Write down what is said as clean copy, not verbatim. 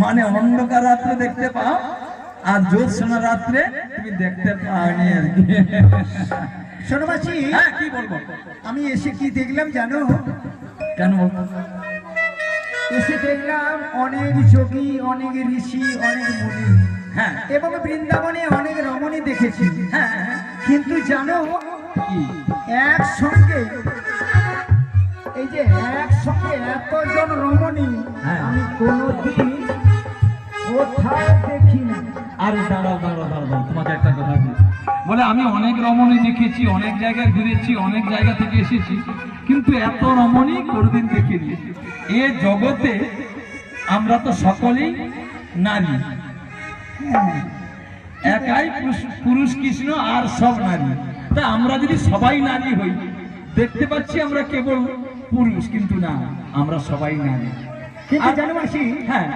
মানে অন্ধকার রাত্রে দেখতে পাও, আর জ্যোৎস্না রাত্রে তুমি দেখতে পাওনি আর কি। শোনো মাসি, হ্যাঁ কি বলবো? আমি এসে কি দেখলাম জানো? কেন? এসে দেখলাম অনেক যোগী, অনেক ঋষি, অনেক মুনি, হ্যাঁ এবং বৃন্দাবনে অনেক রমণী দেখেছি। হ্যাঁ কিন্তু জানো, কি? একসঙ্গে এই যে একসঙ্গে এতজন রমণী হ্যাঁ। আমি কোনোদিন কোথাও দেখি না। আরে দাঁড়াও দাঁড়াও দাঁড়াও, তোমাকে একটা কথা বলি। বলে আমি অনেক রমণী দেখেছি, অনেক জায়গায় ঘুরেছি, অনেক জায়গা থেকে এসেছি, কিন্তু এত রমণী কোনোদিন দেখিনি। এ জগতে আমরা তো সকলেই নারী, একাই পুরুষ কৃষ্ণ আর সব নারী। তা আমরা যদি সবাই নারী হই, দেখতে পাচ্ছি আমরা কেবল পুরুষ, কিন্তু না, আমরা সবাই নারী। কিন্তু জানো মাসি, হ্যাঁ